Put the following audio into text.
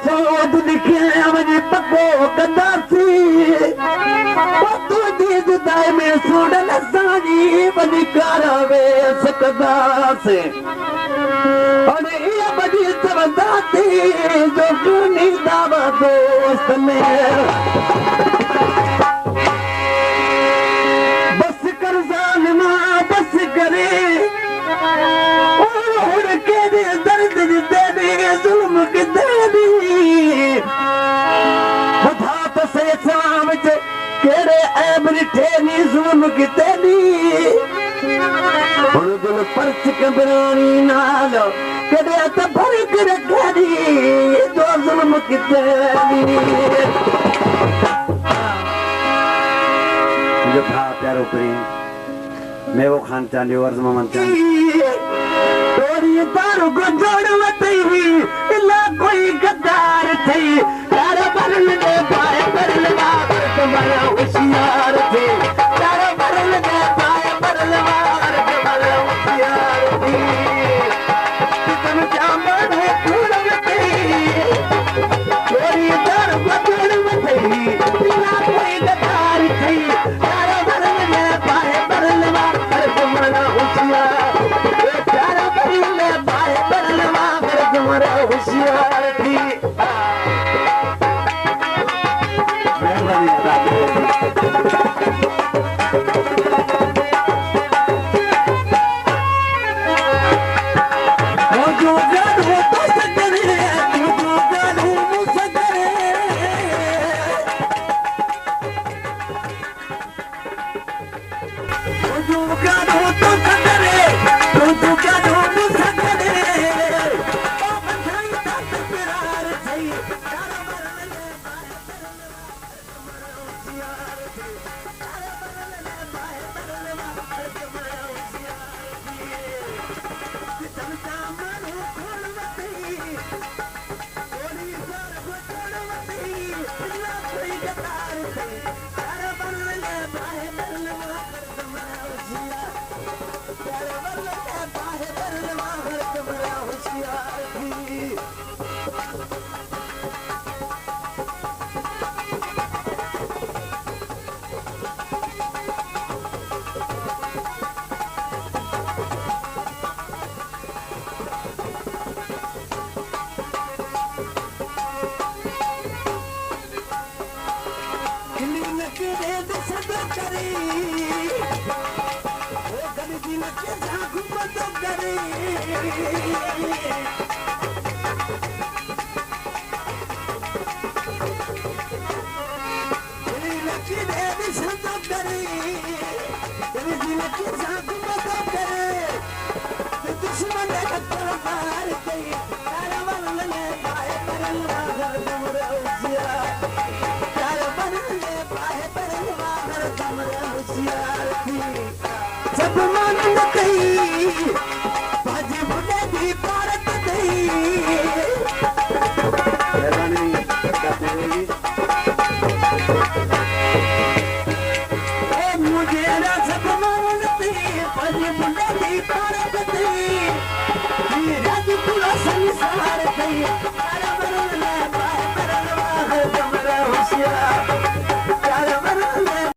सोच लिखे वञी पको कंदासीं तूं जुदाई में सोडल असांजी वञी कर वे सकंदासीं हाणे इहा वॾी चवंदासीं जो झूनी दावा दोस्त में बस कर ज़ालिमा बस करे दर्द ज़ुल्म किथे ॿुधा त सेसाम कहिड़े ऐब ॾिठे नी ज़ुल्म किथे हुन दिल पर्च कबराणी नालो कॾहिं त फ़र्क़ रखी जो ज़ुल्म किथे मुंहिंजो भाउ प्यारो प्रेम मेवो ख़ान चांडियो अर्ज़ मोहम्मद चांडियो तोरी तारो को जोड़ वतई इला कोई गद्दार थई तारा बरल दे पाए बरल वार तुम्हारा होशियार थे तारा बरल दे पाए बरल वार तुम्हारा होशियार थे तुम चामड़ है फूल वतई तोरी तारो को जोड़ वतई इला कोई गद्दार थई तारा बरल दे पाए बरल वार तुम्हारा होशियार होशियार थी सब मन कई बाजी बुले दी पारत दई मुझे सब मन कई बाजी बुले दी पारत